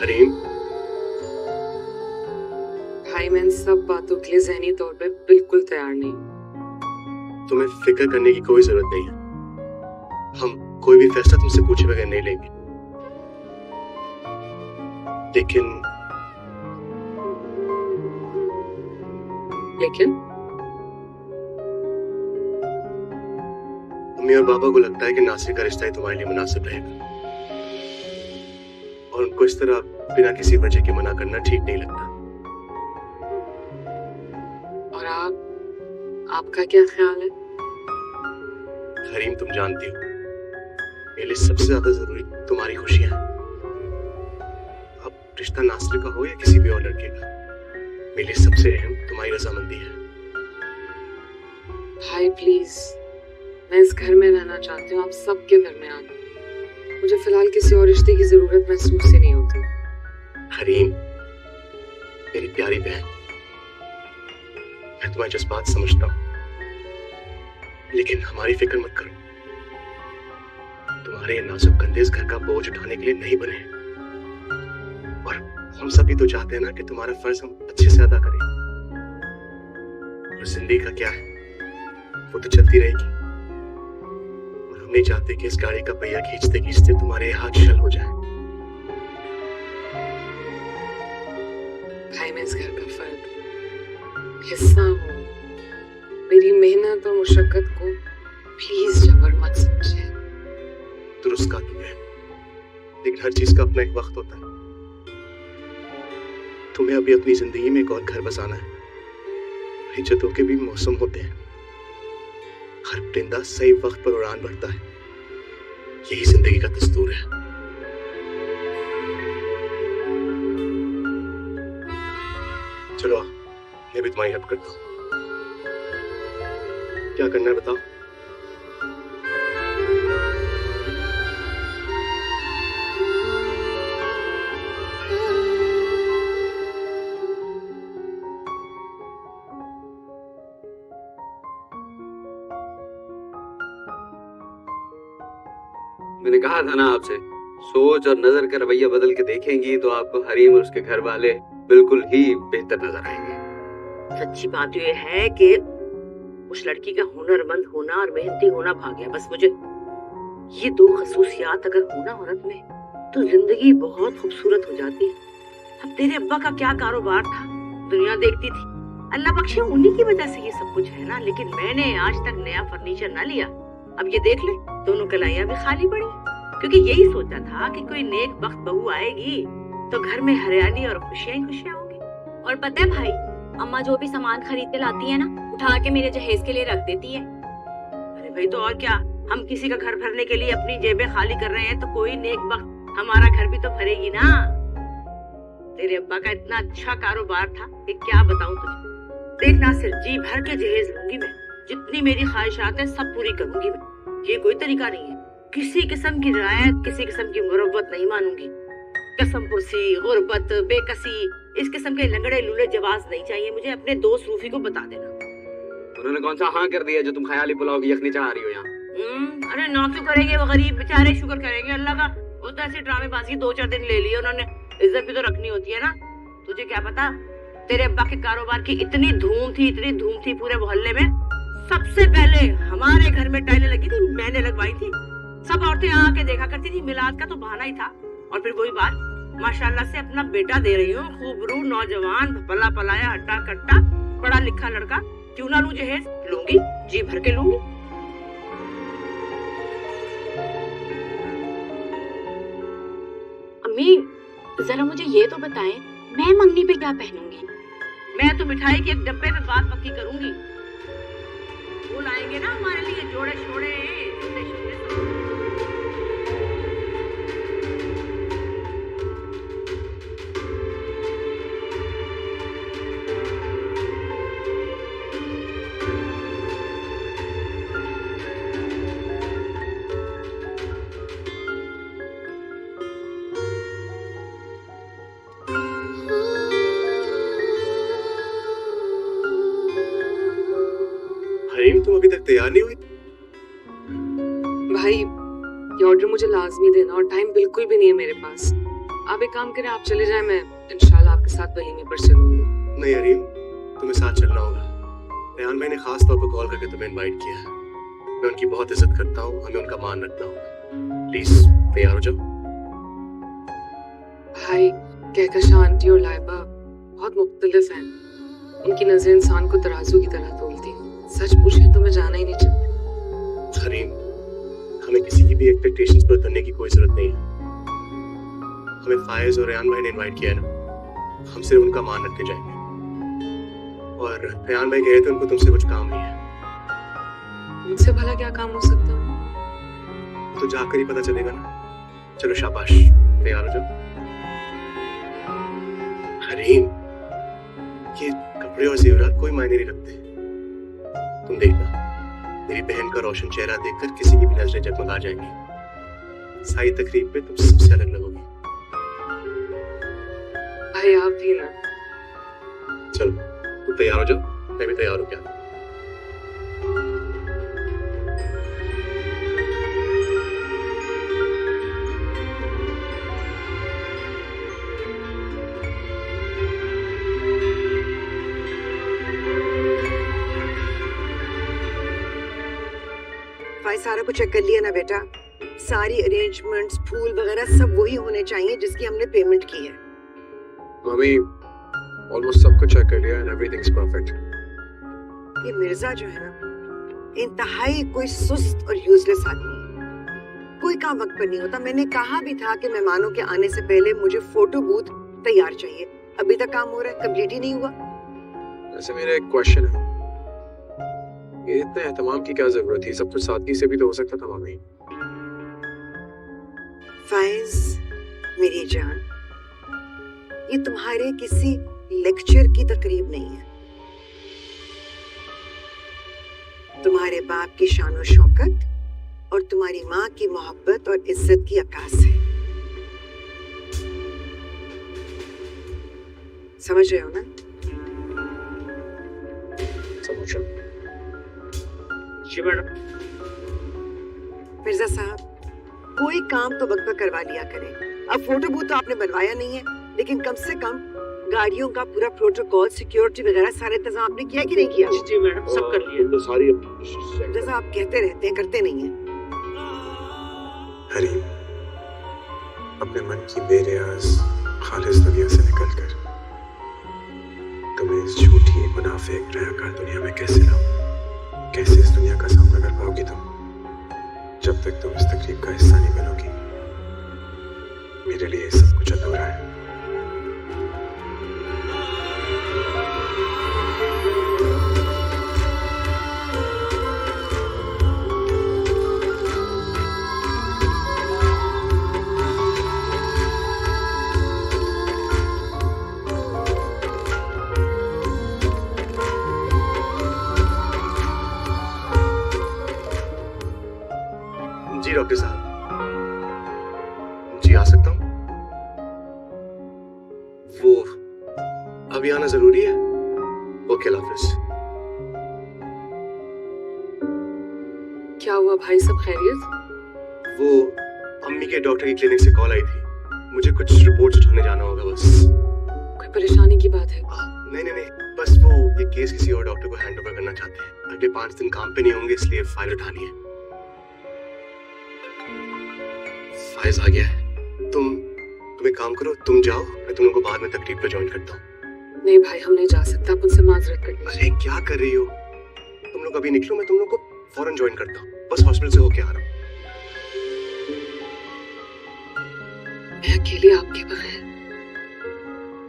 हरीम, भाई मैं इन सब बातों के लिए ज़हनी तौर पे बिल्कुल तैयार नहीं। तुम्हें फिक्र करने की कोई जरूरत नहीं है। हम कोई भी फैसला तुमसे पूछे बगैर नहीं लेंगे। लेकिन मम्मी और पापा को लगता है कि नासिर का रिश्ता ही तुम्हारे लिए मुनासिब रहेगा, और उनको इस तरह बिना किसी वजह के मना करना ठीक नहीं लगता। और आपका क्या ख्याल है? हरीम, तुम जानती हो मेरे लिए सबसे ज्यादा जरूरी तुम्हारी खुशियां हैं। अब रिश्ता नासिर का हो या किसी भी और लड़के का, मेरे लिए सबसे अहम तुम्हारी रजामंदी है। भाई प्लीज, मैं इस घर में रहना चाहती हूँ, आप सबके घर में आना। मुझे फिलहाल किसी और रिश्ते की जरूरत महसूस ही नहीं होती। हरीम, मेरी प्यारी बहन, मैं तुम्हारे जज्बात समझता हूँ, लेकिन हमारी फिक्र मत करो। तुम्हारे नाजुक कंधे इस घर का बोझ उठाने के लिए नहीं बने, और हम सभी तो चाहते हैं ना कि तुम्हारा फर्ज हम अच्छे से अदा करें। और जिंदगी का क्या है, वो तो चलती रहेगी, और हम नहीं चाहते कि इस गाड़ी का पहिया खींचते खींचते तुम्हारे हाथ शल हो जाए। भाई मैं इस घर का फर्द हिस्सा हूँ। मेरी मेहनत और मुशक्कत को प्लीज जबर मत समझे। दुरुस्त कहा तुमने, लेकिन हर चीज का अपना एक वक्त होता है। तुम्हें अभी अपनी जिंदगी में एक और घर बसाना है। हिज्जतों के भी मौसम होते हैं। हर परिंदा सही वक्त पर उड़ान भरता है, यही जिंदगी का दस्तूर है। चलो मैं भी तुम्हारी हेल्प करता हूँ। क्या करना है बताओ? मैंने कहा था ना आपसे, सोच और नजर का रवैया बदल के देखेंगी तो आपको हरीम और उसके घर वाले बिल्कुल ही बेहतर नजर आएंगे। सच्ची बात यह है कि उस लड़की का हुनरमंद होना और मेहनती होना भाग गया। बस मुझे ये दो खसूसियात अगर होना औरत में, तो जिंदगी बहुत खूबसूरत हो जाती है। अब तेरे अब्बा का क्या कारोबार था, दुनिया देखती थी। अल्लाह बख्शे उन्हीं की वजह से ये सब कुछ है ना, लेकिन मैंने आज तक नया फर्नीचर ना लिया। अब ये देख ले, दोनों कलाइयां भी खाली पड़ी, क्योंकि यही सोचा था कि कोई नेक बख्त बहू आएगी तो घर में हरियाली और खुशियां ही खुशियां होंगी। और पता है भाई, अम्मा जो भी सामान खरीद के लाती है ना, उठा के मेरे जहेज के लिए रख देती है। अरे भाई, तो और क्या, हम किसी का घर भरने के लिए अपनी जेबें खाली कर रहे हैं, तो कोई नेक वक्त हमारा घर भी तो भरेगी ना। तेरे अब्बा का इतना अच्छा कारोबार था कि क्या बताऊं तुझे। देख नासिर, जी भर के जहेज लूंगी मैं, जितनी मेरी ख्वाहिशात है सब पूरी करूंगी मैं। ये कोई तरीका नहीं है, किसी किस्म की रियायत, किसी किस्म की मुरव्वत नहीं मानूंगी। कसम पुरसी, गुर्बत, बेकसी, इस किस्म के लंगड़े लूले जवाब नहीं चाहिए मुझे। अपने दोस्त रूफी को बता देना। उन्होंने कौन सा हाँ कर दिया जो तुम ख्याली पुलाव की यखनी चढ़ा रही हो यहाँ? अरे ना क्यों करेंगे, वो गरीब बेचारे शुक्र करेंगे अल्लाह का। वो तो ऐसे ड्रामेबाजी 2-4 दिन ले लिए उन्होंने, इज्जत भी तो रखनी होती है ना। तुझे क्या पता, तेरे अब्बा के कारोबार की इतनी धूम थी पूरे मोहल्ले में। सबसे पहले हमारे घर में टाइलें लगी थी, मैंने लगवाई थी। सब औरतें आके देखा करती थी, मिलाद का तो बहाना ही था। और फिर वही बात, माशाल्लाह से अपना बेटा दे रही हूँ, खूबरू नौजवान, पला पलाया, हट्टा कट्टा, पढ़ा लिखा लड़का। क्यों ना लूं जहेज? लूंगी, जी भर के लूंगी। अम्मी जरा मुझे ये तो बताएं, मैं मंगनी पे क्या पहनूंगी? मैं तो मिठाई के एक डब्बे में बात पक्की करूंगी। वो लाएंगे ना हमारे लिए जोड़े शोड़े, हरीम, तुम अभी तक तैयार नहीं हुई? भाई ये ऑर्डर मुझे लाजमी देना, और टाइम बिल्कुल भी नहीं है मेरे पास। आप एक काम करें, आप चले जाएं, मैं इंशाल्लाह आपके साथ वलीमे पर चलूंगी। नहीं हरीम, तुम्हें साथ चलना होगा। रेहान भाई ने खास तौर पर कॉल करके तुम्हें इनवाइट किया है। मैं उनकी बहुत इज्जत करता हूँ, हमें उनका मान रखना होगा। प्लीज तैयार हो जाओ। भाई कहकशा आंटी और लाइबा बहुत मुख्तलिफ हैं। उनकी नजर इंसान को तराजू की तरह तोलती है। सच पूछे तो मैं जाना ही नहीं चाहती। हरीम, हमें किसी की भी एक्सपेक्टेशंस पर उतरने की कोई जरूरत नहीं है। हमें फायज और रेहान भाई ने इनवाइट किया है ना, हम सिर्फ उनका मान रख के जाएंगे। और रेहान भाई कहे थे उनको तुमसे कुछ काम नहीं है। मुझसे भला क्या काम हो सकता है? तो जाकर ही पता चलेगा ना। चलो शाबाश, तैयार हो जाओ। हरीम, ये कपड़े और जेवरात कोई मायने नहीं रखते। तुम देखना, मेरी बहन का रोशन चेहरा देखकर किसी की भी नजरें जगमगा जाएंगी। सारी तकरीब में तुम सबसे अलग लगोगी। भाई आप भी ना। चलो तुम तैयार हो जाओ, मैं भी तैयार हो गया। भाई सारा कुछ चेक कर लिया ना बेटा? सारी अरेंजमेंट्स, फूल वगैरह सब वही होने चाहिए जिसकी हमने पेमेंट की है। मम्मी ऑलमोस्ट सब कुछ चेक कर लिया एंड एवरीथिंग्स परफेक्ट। ये मिर्जा जो है ना, इंतहाई कोई सुस्त और यूजलेस आदमी है। कोई काम वक्त पर नहीं होता। मैंने कहा भी था कि मेहमानों के आने से पहले मुझे फोटो बूथ तैयार चाहिए। अभी तक काम हो रहा है, कंप्लीट ही नहीं हुआ। वैसे मेरा एक क्वेश्चन है, ये इतने एहतमाम की क्या जरूरत थी? सब कुछ सादगी से भी तो हो सकता था मम्मी। फाइज मेरी जान, ये तुम्हारे किसी लेक्चर की तकरीब नहीं है। तुम्हारे बाप की शान और शौकत और तुम्हारी माँ की मोहब्बत और इज्जत की अक्कास है। समझ रहे हो ना? समझ रहा हूं। जी मैडम। मिर्जा साहब, कोई काम तो वक्त पर करवा लिया करें। अब फोटो बूथ तो आपने बनवाया नहीं है, लेकिन कम से कम गाड़ियों का पूरा प्रोटोकॉल, सिक्योरिटी वगैरह सारे इंतजाम आपने किया कि नहीं किया? जी मैडम, सब कर लिया। तो सारी जैसा आप कहते रहते हैं, करते नहीं हैं। हरीम, अपने मन की बेरियाज खालिस दुनिया से निकलकर तुम्हें इस झूठी मुनाफिक रयाकार दुनिया में कैसे लाऊं? कैसे इस दुनिया का सामना कर पाओगी तुम जब तक तुम इस तकरीब का हिस्सा नहीं बनोगी? मेरे लिए सब कुछ अधूरा है। जी डॉक्टर साहब, जी आ सकता हूँ? वो अभी आना जरूरी है? ओके, अल्लाह हाफिज। क्या हुआ भाई, सब खैरियत? वो अम्मी के डॉक्टर की क्लिनिक से कॉल आई थी। मुझे कुछ रिपोर्ट्स उठाने जाना होगा बस। कोई परेशानी की बात है? नहीं नहीं नहीं, बस वो ये केस किसी और डॉक्टर को हैंड ओवर करना चाहते हैं। अगले 5 दिन काम पे नहीं होंगे, इसलिए फाइल उठानी है। फाइज आ गया है। तुम एक काम करो, तुम जाओ, मैं तुम लोगों को बाद में तकरीब पे ज्वाइन करता हूँ। नहीं भाई, हम नहीं जा सकते, आप उनसे माजरत कर लीजिए। अरे क्या कर रही हो तुम लोग? अभी निकलो, मैं तुम लोग को फौरन ज्वाइन करता हूँ। बस हॉस्पिटल से होके आ रहा हूँ। मैं अकेली आपके बगैर?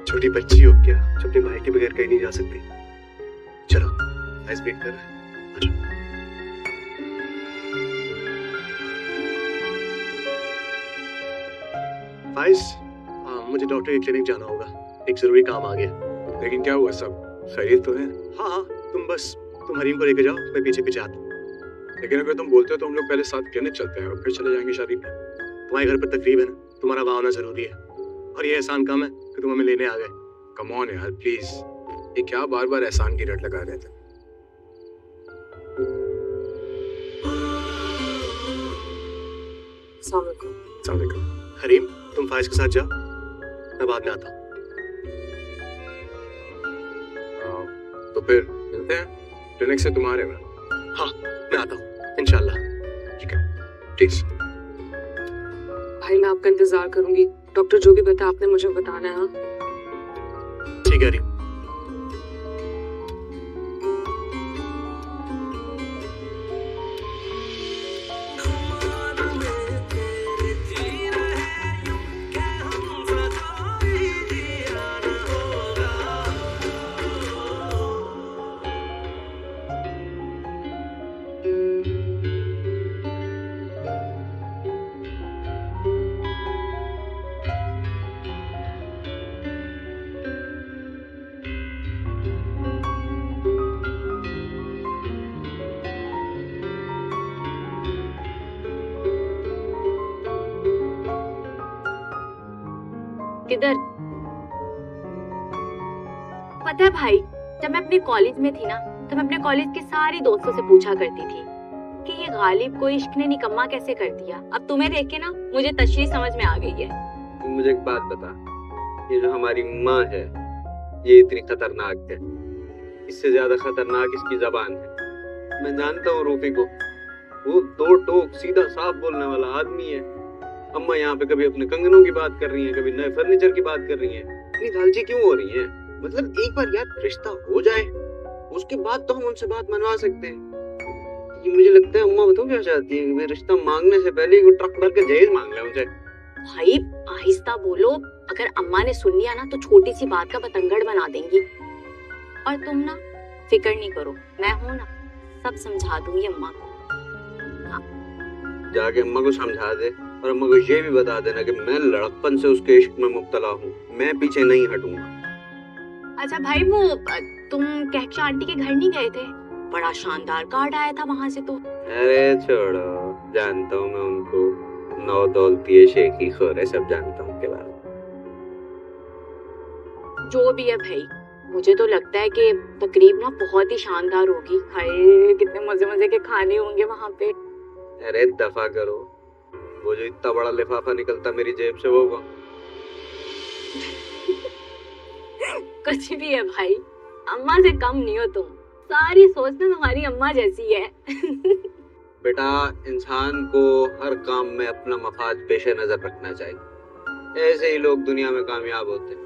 छोटी बच्ची हो क्या जो अपने भाई के बगैर कहीं नहीं जा सकती? चलो, आइस वेट कर रहा है, आ जाओ। फाइज, मुझे डॉक्टर की क्लिनिक जाना होगा, एक जरूरी काम आ गया। लेकिन क्या हुआ? सब खैरियत तो है? हाँ हाँ, तुम हरीम को लेके जाओ, मैं पीछे पीछे आता हूँ। लेकिन अगर तुम बोलते हो तो हम लोग पहले साथ कहने चलते हैं और फिर चले जाएंगे शादी पे। तुम्हारे घर पर तकरीब है ना, तुम्हारा वहाँ आना जरूरी है। और ये एहसान कम है कि तुम हमें लेने आ गए। कम ऑन यार प्लीज, ये क्या बार बार एहसान की रट लगा रहे थे? अस्सलाम वालेकुम। अस्सलाम वालेकुम। हरीम, तुम फाइज के साथ जाओ, मैं बाद में आता हूँ। तो फिर मिलते हैं क्लिनिक से तुम्हारे में। हाँ, मैं आता हूँ इंशाल्लाह। ठीक है, ठीक है। भाई मैं आपका इंतजार करूंगी। डॉक्टर जो भी बता आपने मुझे बताना है। हाँ ठीक है हरीम। किधर? पता है भाई, जब मैं अपने कॉलेज में थी ना, तो मैं अपने कॉलेज के सारे दोस्तों से पूछा करती थी कि ये गालिब को इश्क ने निकम्मा कैसे कर दिया। अब तुम्हें देख के ना मुझे तशरीह समझ में आ गई है। तुम मुझे एक बात बता, ये जो हमारी माँ है ये इतनी खतरनाक है, इससे ज्यादा खतरनाक इसकी जबान है। मैं जानता हूँ रूफी को, वो दो टोक सीधा साफ बोलने वाला आदमी है। अम्मा यहाँ पे कभी अपने कंगनों की बात कर रही हैं, कभी नए फर्नीचर की बात कर रही हैं। इतनी लालची क्यों हो रही हैं? मतलब एक बार यार रिश्ता हो जाए उसके बाद तो हम उनसे बात मनवा सकते हैं। ये मुझे लगता है अम्मा बताओ क्या चाहती है, मैं रिश्ता मांगने से पहले वो ट्रक भर के जहेज मांग ले उनसे। भाई आहिस्ता बोलो, अगर अम्मा ने सुन लिया ना तो छोटी सी बात का बतंगड़ बना देंगी। और तुम ना फिक्र नहीं करो, मैं हूं ना, सब समझा दूंगी अम्मा को। जाके अम्मा को समझा दे और अम्मा को ये भी बता देना कि मैं लड़कपन से उसके इश्क में मुब्तला हूँ, मैं पीछे नहीं हटूंगा। अच्छा भाई, वो तुम कहकशा आंटी के घर नहीं गए थे? बड़ा शानदार कार्ड आया था वहां से तो। अरे छोड़ो, जानता हूँ मैं उनको, नौ दौलती शेखी खोर है, सब जानता हूँ के बारे में। जो भी है भाई, मुझे तो लगता है कि तकरीब ना बहुत ही शानदार होगी। हाय कितने मजे मजे के खाने होंगे वहां पे। अरे दफा करो, वो जो इतना बड़ा लिफाफा निकलता मेरी जेब से वो कौन? कुछ भी है भाई, अम्मा से कम नहीं हो तुम। सारी सोच ना तुम्हारी अम्मा जैसी है। बेटा, इंसान को हर काम में अपना मफाद पेश नजर रखना चाहिए, ऐसे ही लोग दुनिया में कामयाब होते हैं।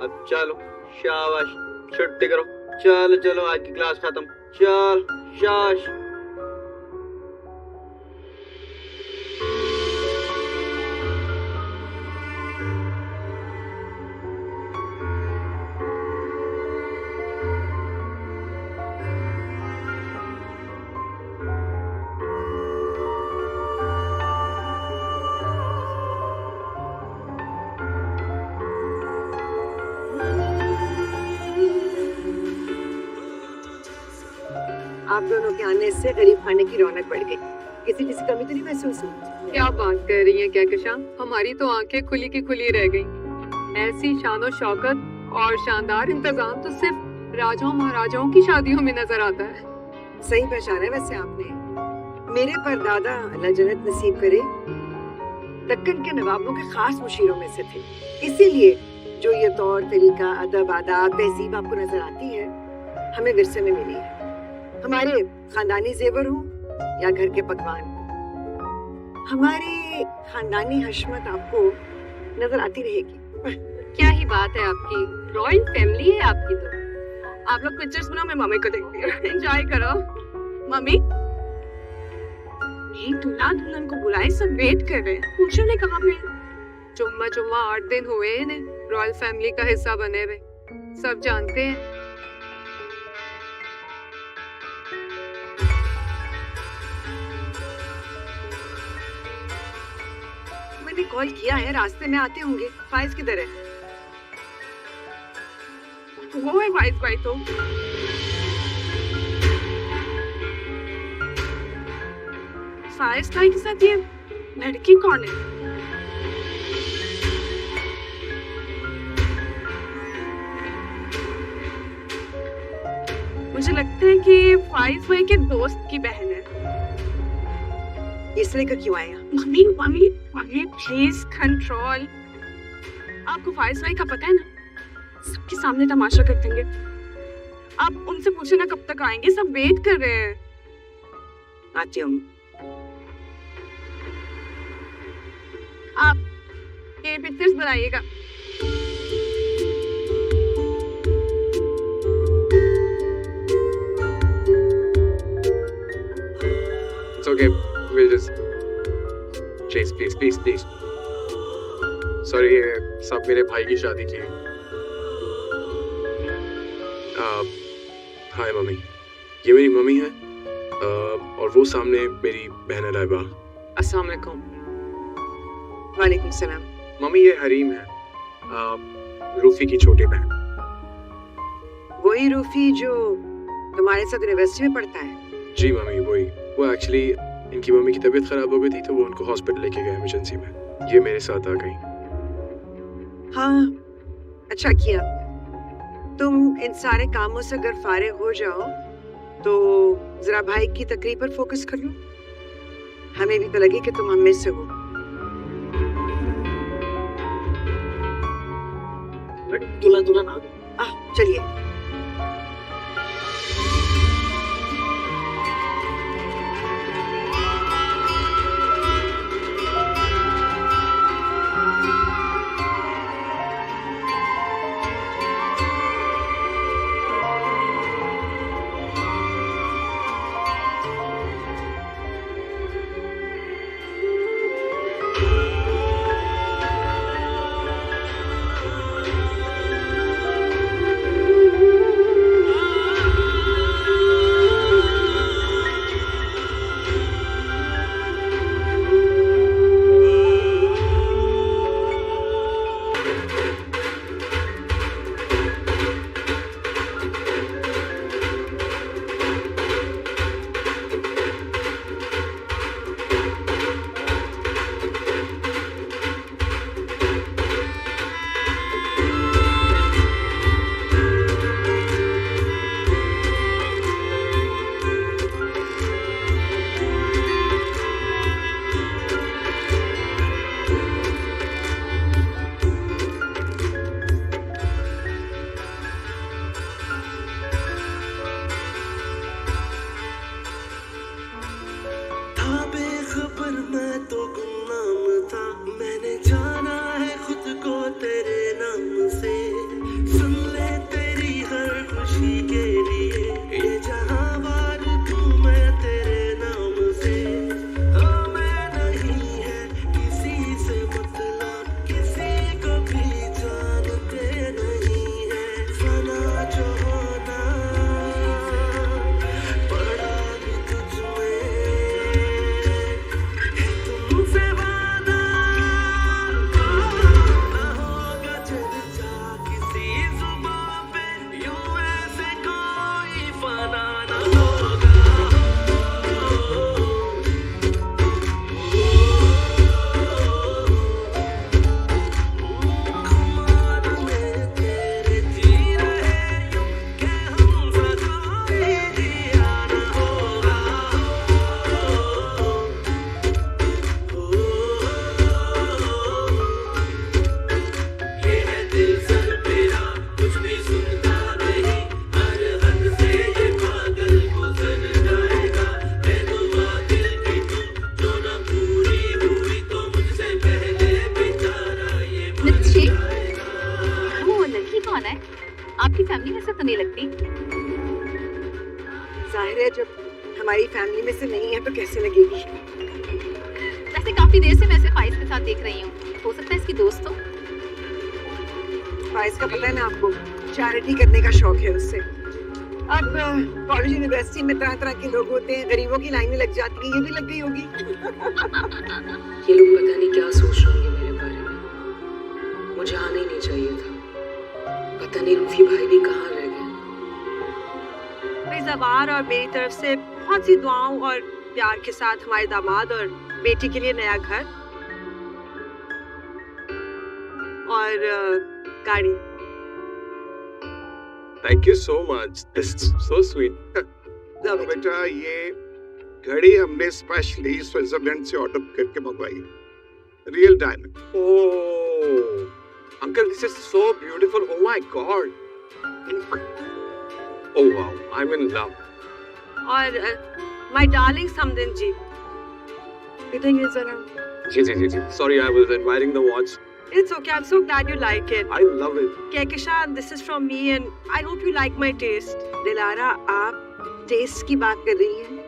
अब चलो शाबाश, छुट्टी करो, चलो चलो आज की क्लास खत्म, चल शाबाश। आप दोनों के आने से गरीब खाने की रौनक बढ़ गई। किसी किसी कमी तो नहीं महसूस हुई? क्या बात कर रही है कहकशा, हमारी तो आंखें खुली की खुली रह गई। ऐसी शानो शौकत और शानदार इंतजाम तो सिर्फ राजाओं महाराजाओं की शादियों में नजर आता है। सही पहचाना है वैसे आपने। मेरे परदादा अल्लाह जन्नत नसीब करे दक्कन के नवाबों के खास मुशीरों में से थे, इसीलिए जो ये तौर तरीका, अदब, आदाब, तहजीब आपको नजर आती है हमें विरसे में मिली है। हमारे खानदानी जेवर हो या घर के पकवान, हमारी खानदानी हशमत आपको नजर आती रहेगी। क्या ही बात है आपकी, रॉयल फैमिली है आपकी तो। आप लोग पिक्चर्स बनाओ, मैं मम्मी को देखती हूँ। एंजॉय करो। मम्मी, दूल्हा दुल्हन को बुलाए, सब वेट कर रहे हैं। पूछो ने कहा मैं जुम्मा जुम्मा 8 दिन हुए हैं रॉयल फैमिली का हिस्सा बने हुए, सब जानते हैं। मैंने कॉल किया है, रास्ते में आते होंगे। फाइज किधर है? वो है वाइस भाई तो। फाइज भाई के साथ ये लड़की कौन है? मुझे लगता है कि फाइज भाई के दोस्त की बहन है। इस लेकर क्यों आया? Mummy mummy mummy please control. आपको फाइज भाई का पता है ना, सबके सामने तमाशा कर देंगे। आप उनसे पूछे ना कब तक आएंगे, सब वेट कर रहे हैं। आती हूँ। आप ये पिक्चर्स बनाइएगा। It's okay. We'll just... Please. Sorry, ये सब मेरे भाई की शादी की है। हाय मम्मी, ये मेरी मम्मी है और वो सामने मेरी बहन है लाइबा। अस्सलाम वालेकुम। वालेकुम सलाम। मम्मी ये हरीम है, रूफी की छोटी बहन। वही रूफी जो तुम्हारे साथ यूनिवर्सिटी में पढ़ता है? जी मम्मी वही। वो एक्चुअली इनकी मम्मी की तबीयत खराब हो गई थी तो वो उनको हॉस्पिटल लेके गए इमरजेंसी में। ये मेरे साथ आ गई। हाँ, अच्छा किया। तुम इन सारे कामों से अगर फारिग हो जाओ तो जरा भाई की तकरीब पर फोकस कर लो। हमें भी तो लगे कि तुम हम में से हो। दुल्हन आ गई। चलिए। आपकी फैमिली में से तो नहीं लगती। जाहिर है जब हमारी फैमिली में से नहीं है तो कैसे लगेगी। वैसे काफी देर से मैं इसे फाइज के साथ देख रही हूँ, हो सकता है इसकी दोस्त हो। फाइज का पता है ना आपको, चैरिटी करने का शौक है उससे। अब कॉलेज यूनिवर्सिटी में तरह तरह के लोग होते हैं, गरीबों की लाइनें लग जाती हैं, ये भी लग गई होगी। ये लोग पता नहीं क्या सोच रहे होंगे मेरे बारे में। मुझे आना ही नहीं चाहिए था। पता नहीं रूफी भाई भी कहाँ रह गए। जबार और मेरी तरफ से बहुत सी दुआओं और प्यार के साथ हमारे दामाद और बेटी के लिए नया घर और गाड़ी। Thank you so much. This is so sweet. बेटा ये घड़ी हमने स्पेशली स्विट्जरलैंड से ऑर्डर करके मंगवाई है, real diamond. Oh, Uncle, this is so beautiful. Oh my God. Oh wow, I'm in love. और my darling समदिन जी, इधर जरा। जी. Sorry, I was admiring the watch. it's okay. I'm so glad you like it. I love it. Kehkashan, this is from me and I hope you like my taste. Dilhara, आप test की बात कर रही हैं?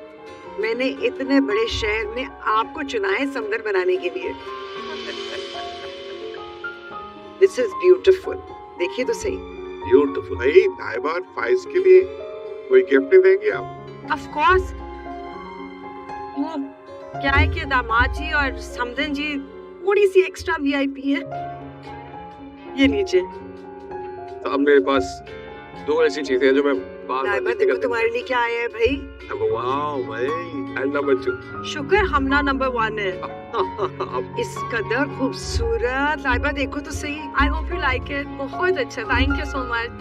मैंने इतने बड़े शहर में आपको चुना है समदर बनाने के लिए। This is beautiful. देखिए तो सही। Beautiful. भाई नायबा और फाइज के लिए कोई गिफ्ट नहीं देंगे आप? Of course. वो क्या है कि दामाद जी और समदिन जी थोड़ी सी एक्स्ट्रा VIP है। ये लीजिए। तो अब मेरे पास दो ऐसी चीजें हैं जो मैं बार-बार नायबा देखते देखो रहता तुम्हारे लिए क्या आया है भाई। हूँ। वाओ भाई, and number 2. शुक्र हमना नंबर 1 है। अब इस कदर खूबसूरत। नायबा देखो तो सही। I hope you like it. बहुत अच्छा। Thank you so much.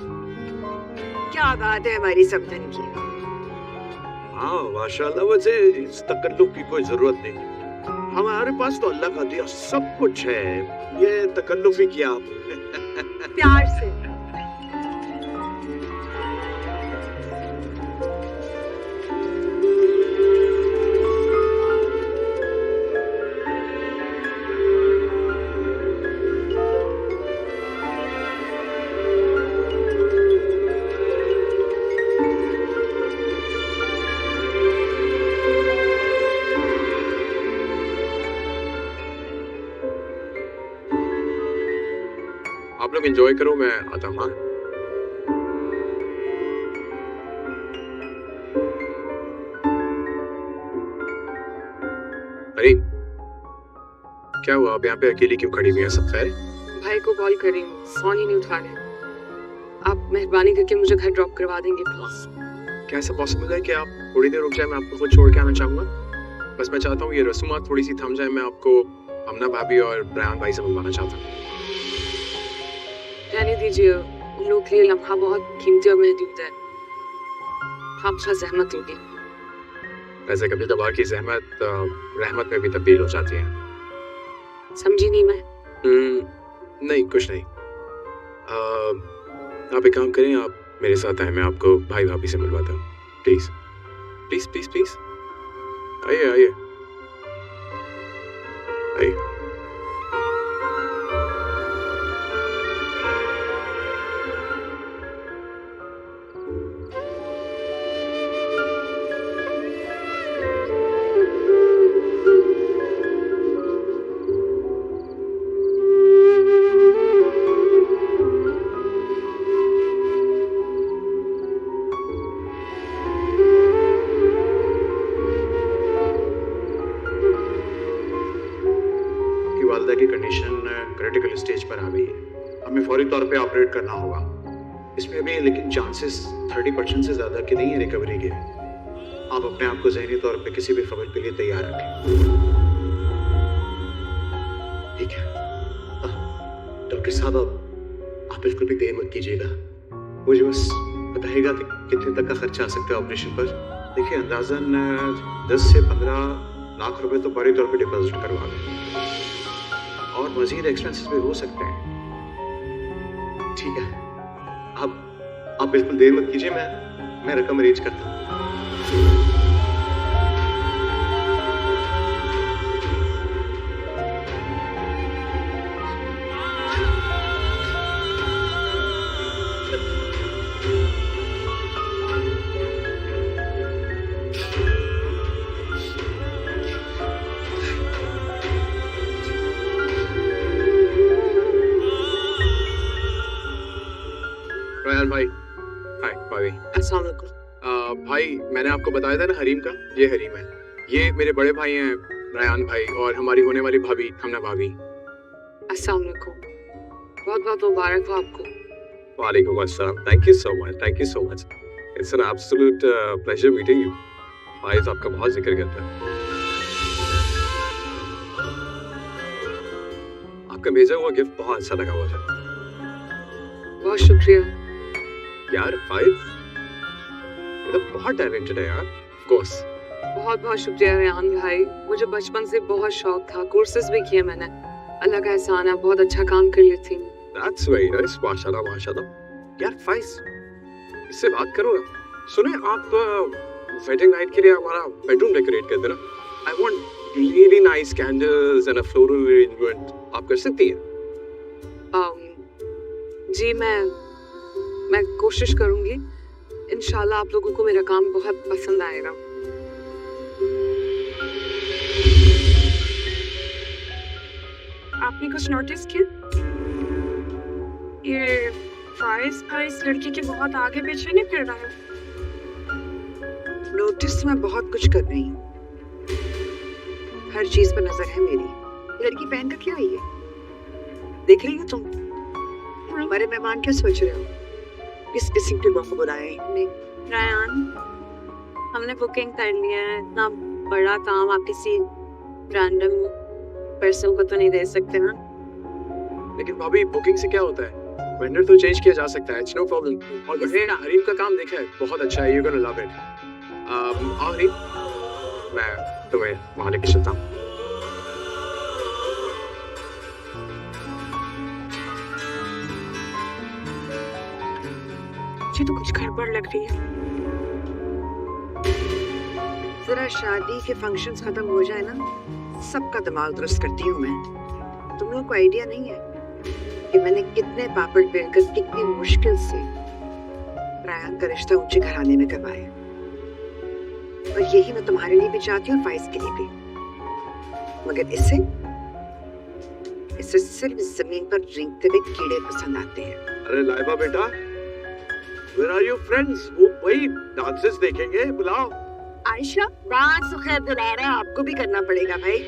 क्या बात है हमारी समदन की। हाँ माशाल्लाह, वैसे इस तकल्लुफ की कोई जरूरत नहीं। हमारे पास तो अल्लाह का दिया सब कुछ है। ये तकल्लुफ ही किया आप। प्यार से। आप लोग एंजॉय करो, मैं आता हूँ। हाँ? अरे क्या हुआ, आप यहाँ पे अकेली क्यों खड़ी हुई हैं? सब खैर? भाई को कॉल कर रही हूँ, फोन ही नहीं उठा रहे। आप मेहरबानी करके मुझे घर ड्रॉप करवा देंगे प्लीज। क्या ऐसा पॉसिबल है कि आप थोड़ी देर रुक जाए? मैं आपको खुद छोड़ के आना चाहूंगा। बस मैं चाहता हूँ ये रस्मात थोड़ी सी थम जाए। मैं आपको अमना भाभी और ब्रायन भाई से मिलवाना चाहता हूँ। रहने दीजिए, उन लोग के लिए लम्हा बहुत कीमती और महदूद है। आप सा जहमत लोगे। वैसे कभी कभार की जहमत रहमत में भी तब्दील हो जाती है। समझी नहीं मैं। नहीं कुछ नहीं। आप एक काम करें, आप मेरे साथ आए, मैं आपको भाई भाभी से मिलवाता हूँ। प्लीज प्लीज प्लीज प्लीज आइए आइए आइए। वालदा की कंडीशन क्रिटिकल स्टेज पर आ गई है। हमें फौरी तौर पे ऑपरेट करना होगा। इसमें भी लेकिन चांसेस 30% से ज़्यादा की नहीं है रिकवरी के। आप अपने आप को ज़हनी तौर पे किसी भी खबर के लिए तैयार रखें। ठीक है डॉक्टर साहब, आप बिल्कुल भी देर मत कीजिएगा। मुझे बस बताइएगा कि कितने तक का खर्चा आ सकता है ऑपरेशन पर। देखिए अंदाजन 10 से 15 लाख रुपए तो फौरी तौर पे डिपॉजिट करवा दें और मजीद एक्सपेंसेस भी हो सकते हैं। ठीक है, आप बिल्कुल देर मत कीजिए, मैं रकम अरेंज करता हूँ। रयान भाई, हाय भाभी। अस्सलाम वालेकुम। भाई मैंने आपको बताया था ना हरीम का, ये हरीम है। ये मेरे बड़े भाई हैं रयान भाई और हमारी होने वाली भाभी हमना भाभी। अस्सलाम वालेकुम। बहुत बहुत मुबारक हो आपको। वालेकुम अस्सलाम। Thank you so much, thank you so much. It's an absolute pleasure meeting you. भाई तो आपका बहुत जिक्र करता है। आपका भेजा हुआ गिफ्ट बहुत अच्छा लगा मुझे। बहुत शुक्रिया यार फाइज, ये तो बहुत टैलेंटेड है यार। Of course. बहुत बहुत शुक्रिया रेहान भाई। मुझे बचपन से बहुत शौक था, कोर्सेज भी किए मैंने। अल्लाह का एहसान है, बहुत अच्छा काम कर लेती हूँ। That's very nice. माशाल्लाह माशाल्लाह. यार फाइज, इससे बात करो ना. सुने आप वेडिंग नाइट के लिए हमारा बेडरूम डेकोरेट कर देना. I want really nice candles and a floral arrangement. आप कर सकती हैं? जी मैं कोशिश करूंगी. इंशाल्लाह आप लोगों को मेरा काम बहुत पसंद आएगा. आपने कुछ नोटिस किया? ये फाइज इस लड़की के बहुत आगे पीछे नहीं फिर रहा है. नोटिस मैं बहुत कुछ कर रही हूँ. हर चीज पर नजर है मेरी. ये लड़की पहन कर क्या आई है? देख रही हो तुम? हमारे मेहमान क्या सोच रहे हो? किस किस्म के लोगों को बुलाया है इन्होंने? रायान, हमने बुकिंग कर लिया है. इतना बड़ा काम आप किसी रैंडम पर्सन को तो नहीं दे सकते ना. लेकिन भाभी बुकिंग से क्या होता है? वेंडर तो चेंज किया जा सकता है. It's no problem. और मैंने हरीम का काम देखा है, बहुत अच्छा है. You gonna love it. Hareem, मैं तुम्हें वहाँ लेके चलता हूँ. मुझे तो कुछ गड़बड़ लग रही है. जरा शादी के फंक्शंस खत्म हो जाए ना, सबका दिमाग दुरुस्त करती हूँ मैं. तुम लोगों को आइडिया नहीं है कि मैंने कितने पापड़ बेलकर कितनी मुश्किल से रायान का रिश्ता ऊंचे घराने में करवाया. और यही मैं तुम्हारे लिए भी चाहती हूँ, फाइज के लिए भी. मगर इसे सिर्फ जमीन पर रेंगते हुए कीड़े पसंद आते हैं. अरे लाइबा बेटा, where are your friends? वो वही डांसेस देखेंगे, बुलाओ. आयशा, डांस खैर दिला रहा है, आपको भी करना पड़ेगा भाई.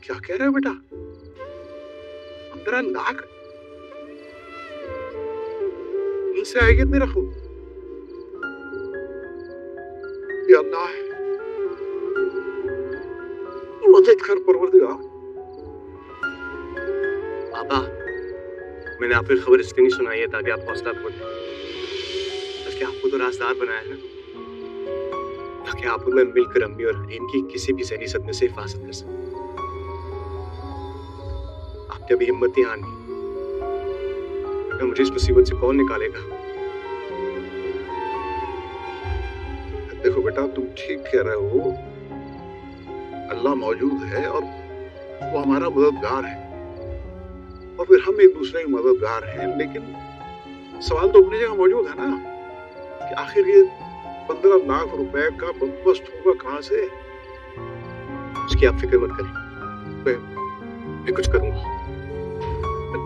क्या कह रहे हो बेटा? 15 लाख इनसे आएगी इतनी रकम? या अल्लाह, मदद कर परवरदिगार. पापा, मैंने आपकी खबर इसलिए नहीं सुनाई है ताकि आप हौसला खोलें. बल्कि आपको तो राजदार बनाया है ताकि आपको मैं मिलकर अम्मी और हरीम की किसी भी जहनी सदमे से हिफाजत कर सकूं. आपकी अभी हिम्मत ही आनी, मुझे इस मुसीबत से कौन निकालेगा? देखो बेटा, तुम ठीक कह रहे हो. अल्लाह मौजूद है और वो हमारा मददगार है, और फिर हम एक दूसरे के मददगार हैं. लेकिन सवाल तो अपनी जगह मौजूद है ना कि आखिर ये 15 लाख रुपए का बंदोबस्त होगा कहाँ से? उसकी आप फिक्र मत करें, मैं कुछ करूंगा.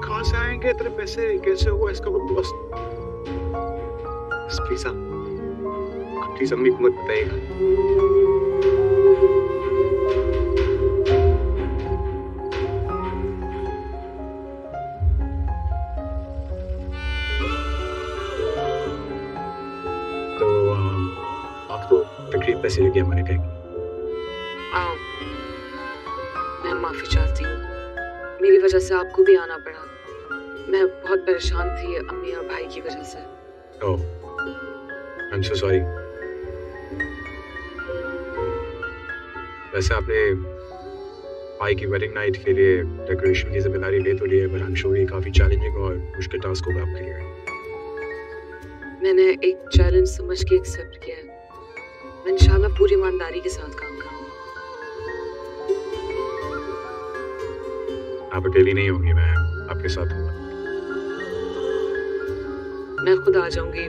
कहाँ से आएंगे इतने पैसे? कैसे होगा इसका बंदोबस्त? प्लीज आप प्लीज अम्मी को मत बताइएगा. तो आपको तकरीब पैसे लगे हमारे कहेंगे. मैं माफी चाहती हूँ, मेरी वजह से आपको भी आना पड़ा. मैं बहुत परेशान थी अम्मी और भाई की वजह से. Oh, I'm so sorry. वैसे आपने भाई की वेडिंग नाइट के लिए डेकोरेशन की जिम्मेदारी ले तो ली है, पर I'm sure ये काफी चैलेंजिंग और मुश्किल टास्क होगा आपके लिए. मैंने एक चैलेंज समझ के एक्सेप्ट किया है. मैं इंशाल्लाह पूरी ईमानदारी के साथ काम करूँगा. आप अकेली नहीं होंगी, मैं आपके साथ हूँ. मैं खुद आ जाऊंगी,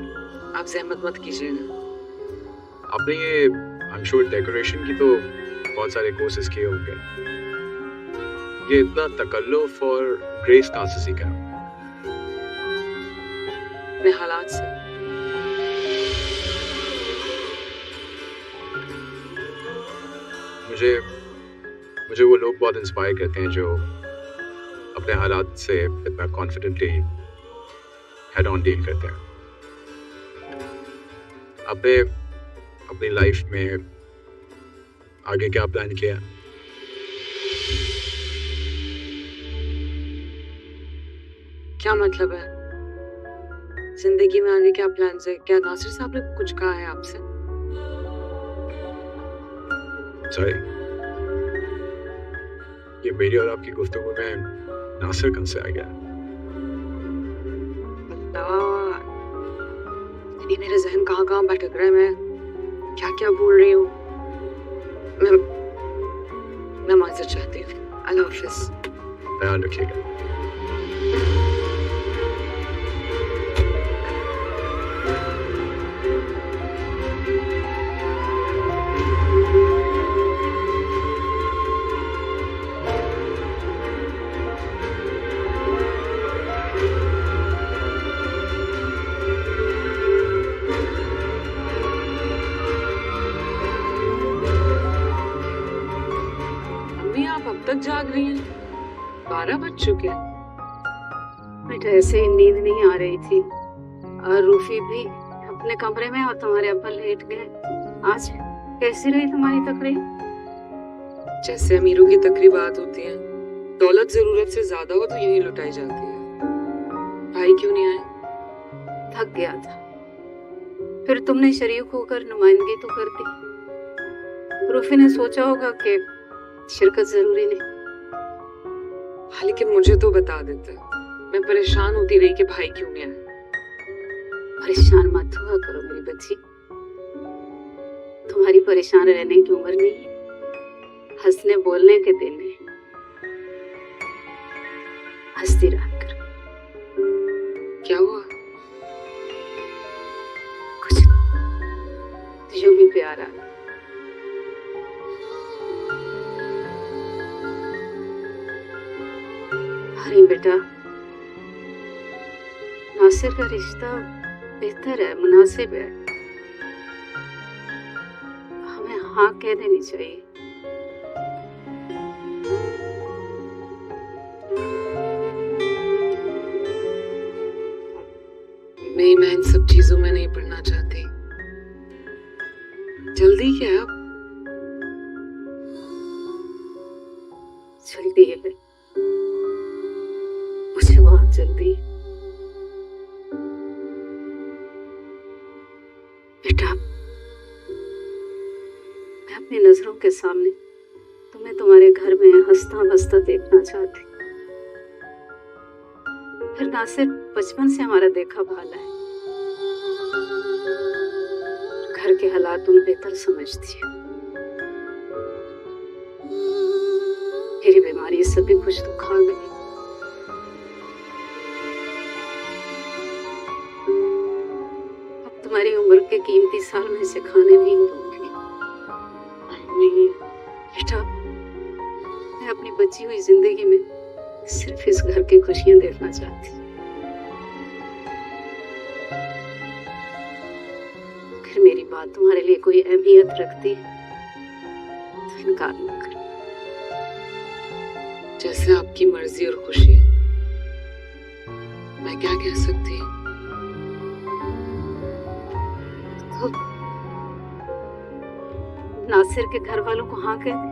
आप जहमत मत कीजिएगा। आपने ये आई एम श्योर डेकोरेशन की तो बहुत सारे कोर्सेज किए होंगे, ये इतना तकल्लुफ और ग्रेस कहाँ से सीखा? अपने हालात से। मुझे वो लोग बहुत इंस्पायर करते हैं जो अपने हालात से इतना कॉन्फिडेंटली हेड ऑन डील करते हैं। आपने अपनी लाइफ में आगे क्या प्लान किया? क्या मतलब है? जिंदगी में आगे क्या प्लान है? क्या नासिर साहब ने कुछ कहा है आपसे? सॉरी, ये मेरी और आपकी गुफ्तगू में नासिर कहाँ से आ गया? ये मेरे जहन कहाँ भटक रहा है, मैं क्या क्या बोल रही हूँ। मैं माजरत चाहती हूँ। अल्लाह हाफिज। ध्यान रखिएगा। तक जाग रही हैं? 12 बज चुके हैं। बेटा ऐसे ही नींद नहीं आ रही थी और रूफी भी अपने कमरे में और तुम्हारे अब्बा लेट गए। आज कैसी रही तुम्हारी तकरीर? जैसे अमीरों की तकरीबात होती है, दौलत जरूरत से ज्यादा हो तो यही लुटाई जाती है। भाई क्यों नहीं आए? थक गया था। फिर तुमने शरीक होकर नुमाइंदगी तो कर दी। रूफी ने सोचा होगा कि शिरकत जरूरी नहीं। हाँ, लेकिन मुझे तो बता देते। मैं परेशान होती रही कि भाई क्यों नहीं आए। परेशान मत हुआ करो मेरी बच्ची, तुम्हारी परेशान रहने की उम्र नहीं है, हंसने बोलने के दिन है। हंसती रहा कर। क्या हुआ? कुछ तुझे भी प्यार आ गया। अरे बेटा, नासिर का रिश्ता बेहतर है, मुनासिब है, हमें हाँ कह देनी चाहिए। नहीं, मैं इन सब चीजों में नहीं पढ़ना चाहती। जल्दी क्या? जल्दी है, मुझे बहुत जल्दी। बेटा, मैं अपनी नजरों के सामने तुम्हें तुम्हारे घर में हंसता बसता देखना चाहती। फिर नासिर बचपन से हमारा देखा भाला है, घर के हालात तुम बेहतर समझती हो। मेरी बीमारी सभी कुछ तो खा गई। तुम्हारी उम्र के कीमती साल में से खाने नहीं दूंगी। नहीं बेटा, मैं अपनी बची हुई जिंदगी में सिर्फ इस घर की खुशियां देखना चाहती। अगर मेरी बात तुम्हारे लिए कोई अहमियत रखती तो इनकार न करो। जैसे आपकी मर्जी और खुशी। मैं क्या कह सकती हूँ? नासिर के घर वालों को हाँ कह दे।